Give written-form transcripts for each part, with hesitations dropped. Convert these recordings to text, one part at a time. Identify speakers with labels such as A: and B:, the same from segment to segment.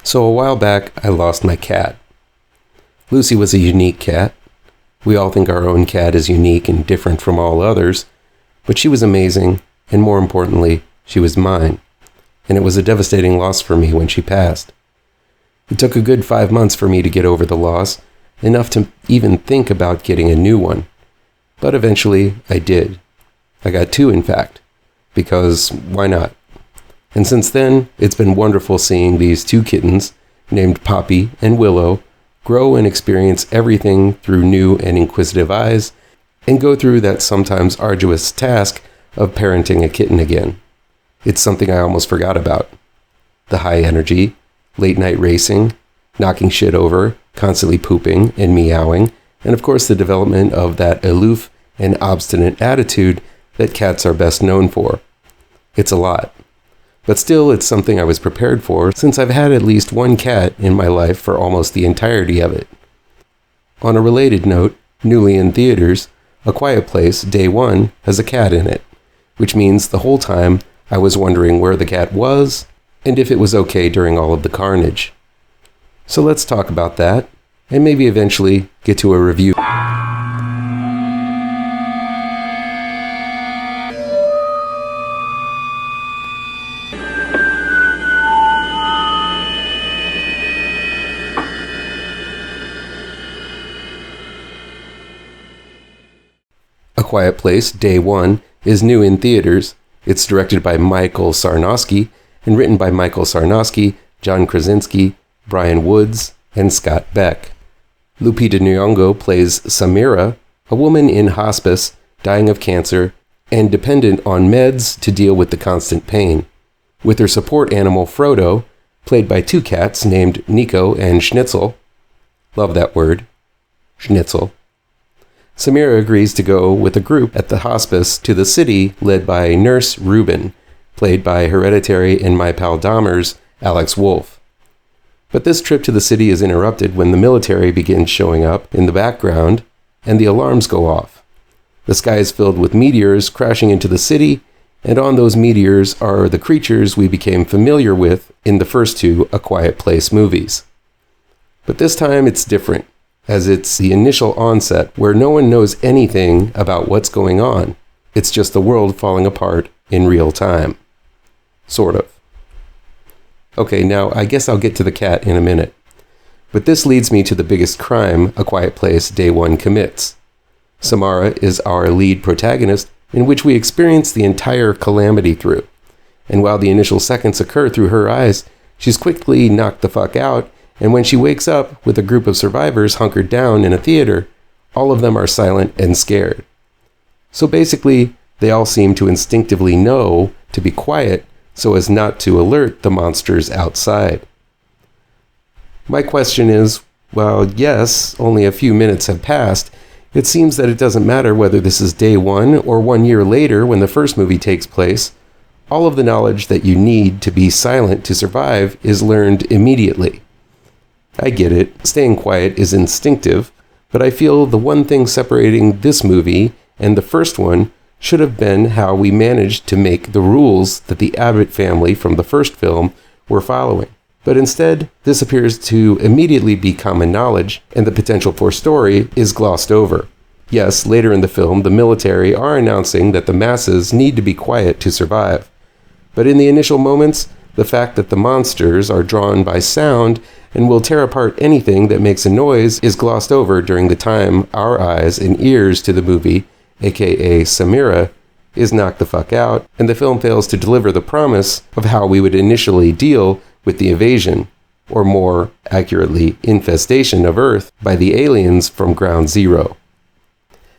A: So a while back, I lost my cat. Lucy was a unique cat. We all think our own cat is unique and different from all others, but she was amazing, and more importantly, she was mine, and it was a devastating loss for me when she passed. It took a good 5 months for me to get over the loss, enough to even think about getting a new one. But eventually, I did. I got 2, in fact, because why not? And since then, it's been wonderful seeing these 2 kittens, named Poppy and Willow, grow and experience everything through new and inquisitive eyes, and go through that sometimes arduous task of parenting a kitten again. It's something I almost forgot about. The high energy, late night racing, knocking shit over, constantly pooping and meowing, and of course the development of that aloof and obstinate attitude that cats are best known for. It's a lot. But still, it's something I was prepared for since I've had at least 1 cat in my life for almost the entirety of it. On a related note, newly in theaters, A Quiet Place Day 1 has a cat in it, which means the whole time I was wondering where the cat was and if it was okay during all of the carnage. So let's talk about that, and maybe eventually get to a review. A Quiet Place Day 1 is new in theaters. It's directed by Michael Sarnoski and written by Michael Sarnoski, John Krasinski, Bryan Woods, and Scott Beck. Lupita Nyong'o plays Samira, a woman in hospice, dying of cancer, and dependent on meds to deal with the constant pain. With her support animal Frodo, played by 2 cats named Nico and Schnitzel. Love that word. Schnitzel. Samira agrees to go with a group at the hospice to the city led by Nurse Reuben, played by Hereditary and My Pal Dahmer's Alex Wolff. But this trip to the city is interrupted when the military begins showing up in the background and the alarms go off. The sky is filled with meteors crashing into the city, and on those meteors are the creatures we became familiar with in the first 2 A Quiet Place movies. But this time it's different, as it's the initial onset where no one knows anything about what's going on. It's just the world falling apart in real time. Sort of. Okay, now I guess I'll get to the cat in a minute. But this leads me to the biggest crime A Quiet Place Day 1 commits. Samara is our lead protagonist, in which we experience the entire calamity through. And while the initial seconds occur through her eyes, she's quickly knocked the fuck out, and when she wakes up with a group of survivors hunkered down in a theater, all of them are silent and scared. So basically, they all seem to instinctively know to be quiet so as not to alert the monsters outside. My question is, well, yes, only a few minutes have passed. It seems that it doesn't matter whether this is day 1 or 1 year later when the first movie takes place. All of the knowledge that you need to be silent to survive is learned immediately. I get it, staying quiet is instinctive, but I feel the one thing separating this movie and the first one should have been how we managed to make the rules that the Abbott family from the first film were following. But instead, this appears to immediately be common knowledge, and the potential for story is glossed over. Yes, later in the film, the military are announcing that the masses need to be quiet to survive. But in the initial moments, the fact that the monsters are drawn by sound and will tear apart anything that makes a noise is glossed over during the time our eyes and ears to the movie, aka Samira, is knocked the fuck out, and the film fails to deliver the promise of how we would initially deal with the invasion, or more accurately, infestation of Earth by the aliens from Ground Zero.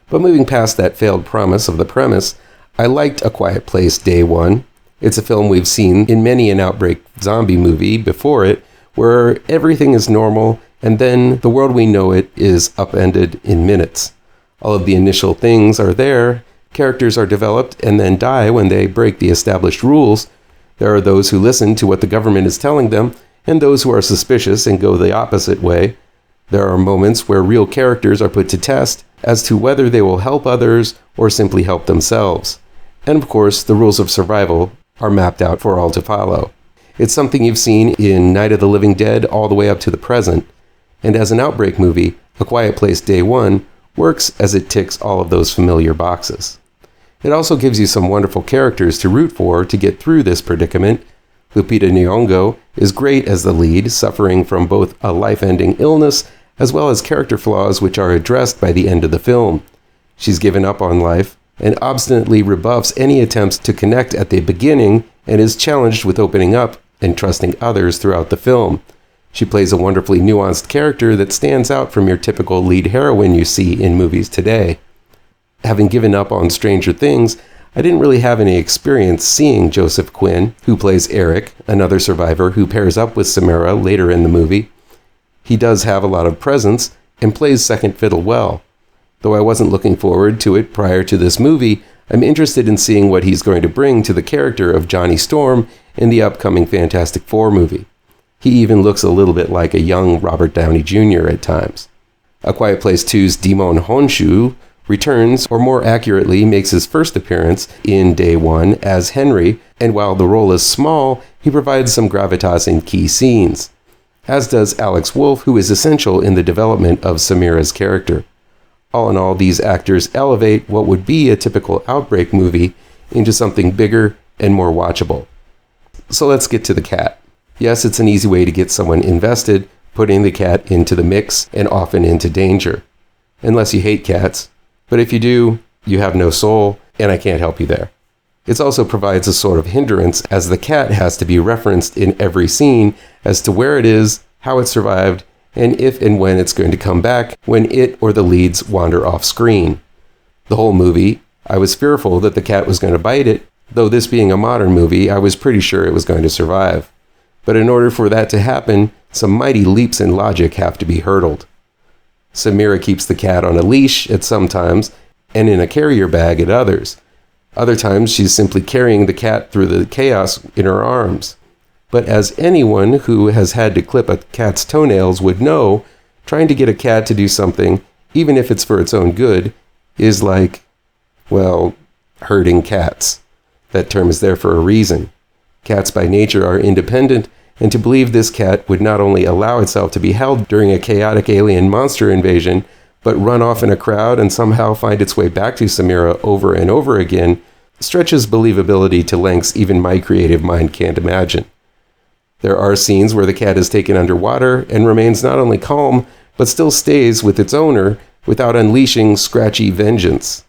A: But moving past that failed promise of the premise, I liked A Quiet Place Day 1. It's a film we've seen in many an outbreak zombie movie before it, where everything is normal, and then the world we know it is upended in minutes. All of the initial things are there, characters are developed and then die when they break the established rules. There are those who listen to what the government is telling them, and those who are suspicious and go the opposite way. There are moments where real characters are put to test as to whether they will help others or simply help themselves. And of course, the rules of survival are mapped out for all to follow. It's something you've seen in Night of the Living Dead all the way up to the present, and as an outbreak movie, A Quiet Place Day One works as it ticks all of those familiar boxes. It also gives you some wonderful characters to root for to get through this predicament. Lupita Nyong'o is great as the lead, suffering from both a life-ending illness as well as character flaws which are addressed by the end of the film. She's given up on life and obstinately rebuffs any attempts to connect at the beginning and is challenged with opening up and trusting others throughout the film. She plays a wonderfully nuanced character that stands out from your typical lead heroine you see in movies today. Having given up on Stranger Things, I didn't really have any experience seeing Joseph Quinn, who plays Eric, another survivor who pairs up with Samira later in the movie. He does have a lot of presence and plays second fiddle well. Though I wasn't looking forward to it prior to this movie, I'm interested in seeing what he's going to bring to the character of Johnny Storm in the upcoming Fantastic Four movie. He even looks a little bit like a young Robert Downey Jr. at times. A Quiet Place 2's Dimon Honshu returns, or more accurately, makes his first appearance in Day One as Henry, and while the role is small, he provides some gravitas in key scenes, as does Alex Wolff, who is essential in the development of Samira's character. All in all, these actors elevate what would be a typical outbreak movie into something bigger and more watchable. So let's get to the cat. Yes, it's an easy way to get someone invested, putting the cat into the mix and often into danger. Unless you hate cats. But if you do, you have no soul, and I can't help you there. It also provides a sort of hindrance, as the cat has to be referenced in every scene as to where it is, how it survived, and if and when it's going to come back when it or the leads wander off screen. The whole movie, I was fearful that the cat was going to bite it, though this being a modern movie, I was pretty sure it was going to survive. But in order for that to happen, some mighty leaps in logic have to be hurdled. Samira keeps the cat on a leash at some times, and in a carrier bag at others. Other times she's simply carrying the cat through the chaos in her arms. But as anyone who has had to clip a cat's toenails would know, trying to get a cat to do something, even if it's for its own good, is like, well, herding cats. That term is there for a reason. Cats by nature are independent, and to believe this cat would not only allow itself to be held during a chaotic alien monster invasion, but run off in a crowd and somehow find its way back to Samira over and over again, stretches believability to lengths even my creative mind can't imagine. There are scenes where the cat is taken underwater and remains not only calm, but still stays with its owner without unleashing scratchy vengeance.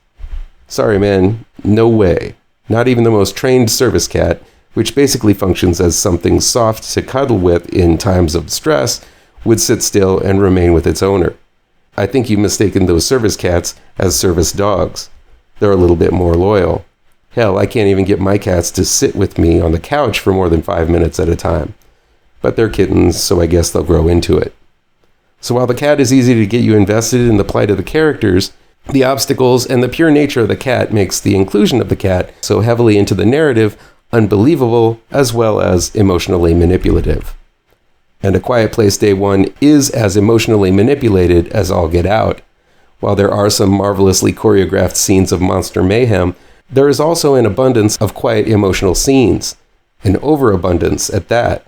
A: Sorry man, no way. Not even the most trained service cat, which basically functions as something soft to cuddle with in times of stress, would sit still and remain with its owner. I think you've mistaken those service cats as service dogs. They're a little bit more loyal. Hell, I can't even get my cats to sit with me on the couch for more than 5 minutes at a time. But they're kittens, so I guess they'll grow into it. So while the cat is easy to get you invested in the plight of the characters, the obstacles and the pure nature of the cat makes the inclusion of the cat so heavily into the narrative unbelievable as well as emotionally manipulative. And A Quiet Place Day One is as emotionally manipulated as all get out. While there are some marvelously choreographed scenes of monster mayhem, there is also an abundance of quiet emotional scenes, an overabundance at that.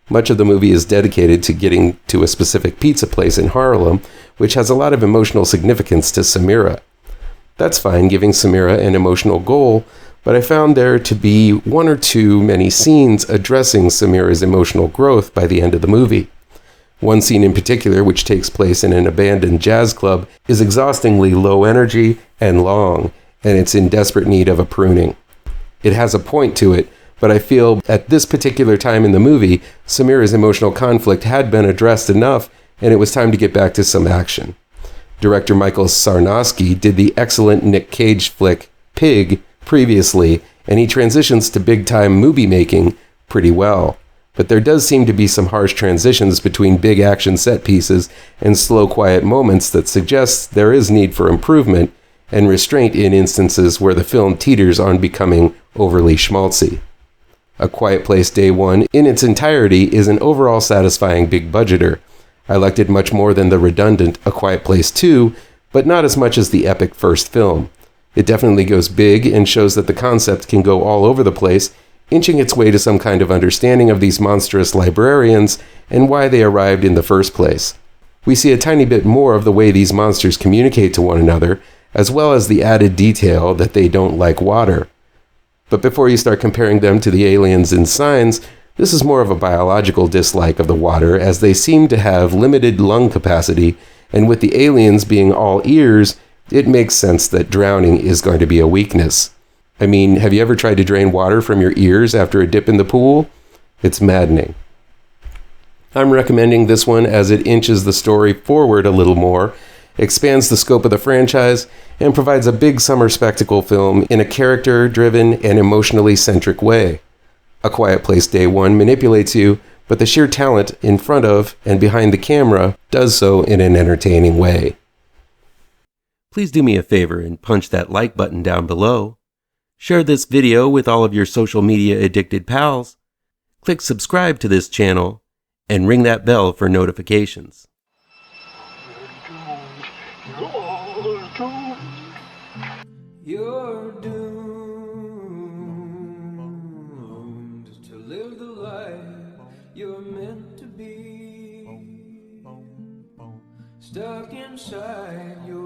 A: Much of the movie is dedicated to getting to a specific pizza place in Harlem, which has a lot of emotional significance to Samira. That's fine, giving Samira an emotional goal, but I found there to be one or too many scenes addressing Samira's emotional growth by the end of the movie. One scene in particular, which takes place in an abandoned jazz club, is exhaustingly low energy and long, and it's in desperate need of a pruning. It has a point to it, but I feel at this particular time in the movie, Samira's emotional conflict had been addressed enough, and it was time to get back to some action. Director Michael Sarnoski did the excellent Nick Cage flick Pig previously, and he transitions to big-time movie making pretty well. But there does seem to be some harsh transitions between big action set pieces and slow, quiet moments that suggests there is need for improvement and restraint in instances where the film teeters on becoming overly schmaltzy. A Quiet Place Day One in its entirety is an overall satisfying big budgeter. I liked it much more than the redundant A Quiet Place 2, but not as much as the epic first film. It definitely goes big and shows that the concept can go all over the place, inching its way to some kind of understanding of these monstrous librarians and why they arrived in the first place. We see a tiny bit more of the way these monsters communicate to one another, as well as the added detail that they don't like water. But before you start comparing them to the aliens in Signs, this is more of a biological dislike of the water, as they seem to have limited lung capacity, and with the aliens being all ears, it makes sense that drowning is going to be a weakness. I mean, have you ever tried to drain water from your ears after a dip in the pool? It's maddening. I'm recommending this one as it inches the story forward a little more, expands the scope of the franchise, and provides a big summer spectacle film in a character-driven and emotionally centric way. A Quiet Place Day 1 manipulates you, but the sheer talent in front of and behind the camera does so in an entertaining way. Please do me a favor and punch that like button down below. Share this video with all of your social media addicted pals. Click subscribe to this channel and ring that bell for notifications. You're doomed to live the life you're meant to be, stuck inside your